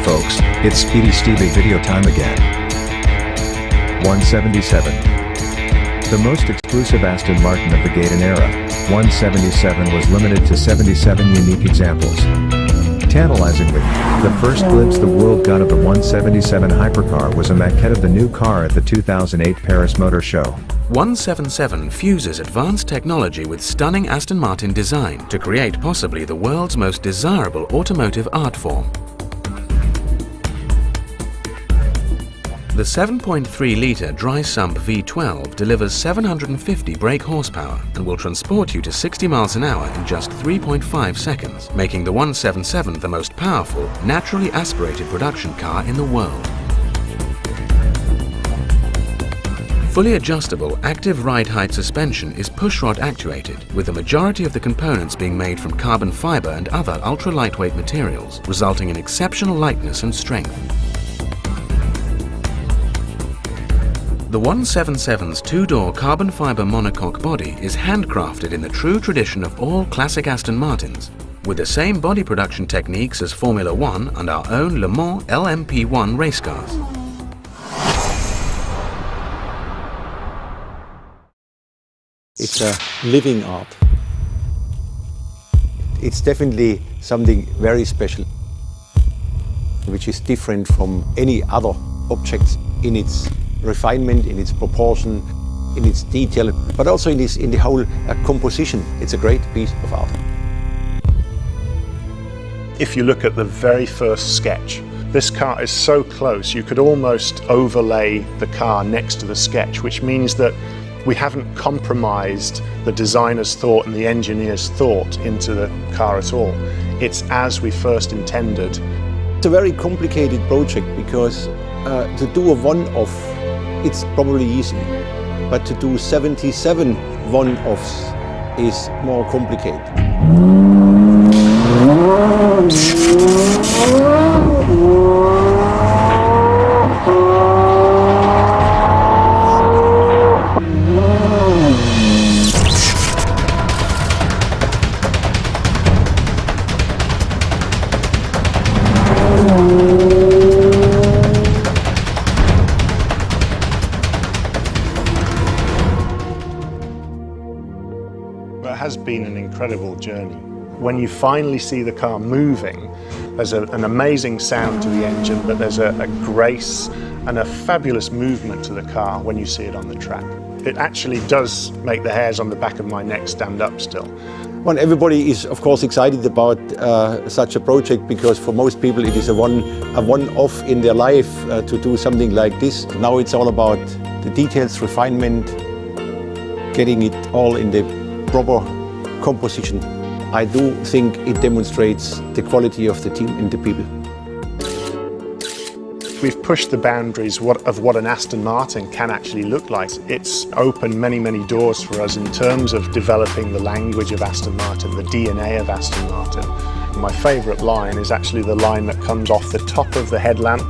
folks, it's Speedistevie video time again. 177. The most exclusive Aston Martin of the Gaydon era, 177 was limited to 77 unique examples. Tantalisingly, the first glimpse the world got of the 177 hypercar was a maquette of the new car at the 2008 Paris Motor Show. 177 fuses advanced technology with stunning Aston Martin design to create possibly the world's most desirable automotive art form. The 7.3-litre dry-sump V12 delivers 750 brake horsepower and will transport you to 60 miles an hour in just 3.5 seconds, making the 177 the most powerful, naturally aspirated production car in the world. Fully adjustable active ride height suspension is pushrod actuated, with the majority of the components being made from carbon fibre and other ultra-lightweight materials, resulting in exceptional lightness and strength. The 177's two-door carbon fibre monocoque body is handcrafted in the true tradition of all classic Aston Martins, with the same body production techniques as Formula One and our own Le Mans LMP1 race cars. It's a living art. It's definitely something very special, which is different from any other object in its refinement, in its proportion, in its detail, but also in the whole composition. It's a great piece of art. If you look at the very first sketch, this car is so close you could almost overlay the car next to the sketch, which means that we haven't compromised the designer's thought and the engineer's thought into the car at all. It's as we first intended. It's a very complicated project because to do a one-off, it's probably easy. But to do 77 one-offs is more complicated. It has been an incredible journey. When you finally see the car moving, there's an amazing sound to the engine, but there's a grace and a fabulous movement to the car when you see it on the track. It actually does make the hairs on the back of my neck stand up still. Well, everybody is, of course, excited about such a project because for most people it is a one-off in their life to do something like this. Now it's all about the details, refinement, getting it all in the proper composition. I do think it demonstrates the quality of the team and the people. We've pushed the boundaries of what an Aston Martin can actually look like. It's opened many, many doors for us in terms of developing the language of Aston Martin, the DNA of Aston Martin. My favourite line is actually the line that comes off the top of the headlamp.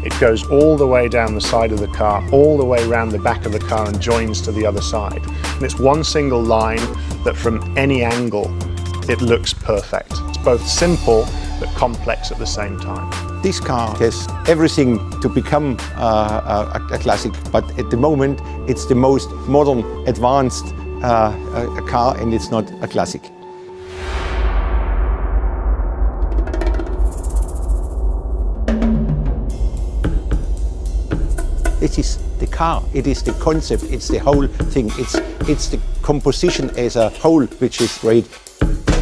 It goes all the way down the side of the car, all the way around the back of the car and joins to the other side. And it's one single line that from any angle, it looks perfect. It's both simple but complex at the same time. This car has everything to become a classic, but at the moment it's the most modern, advanced car, and it's not a classic. It is the car, it is the concept, it's the whole thing, it's the composition as a whole which is great.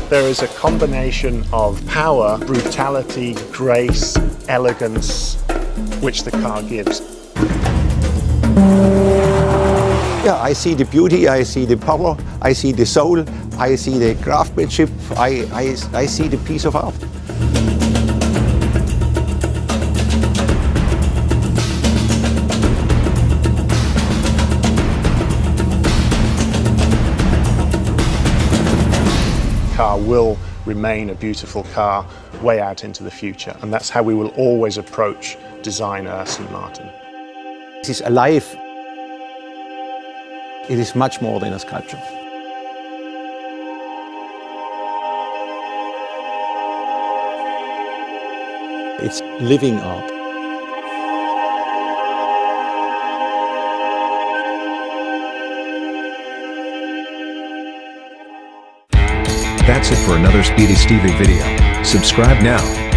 There is a combination of power, brutality, grace, elegance, which the car gives. Yeah, I see the beauty, I see the power, I see the soul, I see the craftsmanship, I see the piece of art. Car will remain a beautiful car way out into the future, and that's how we will always approach design at Aston Martin. It is alive. It is much more than a sculpture. It's living art. That's it for another Speedistevie video. Subscribe now.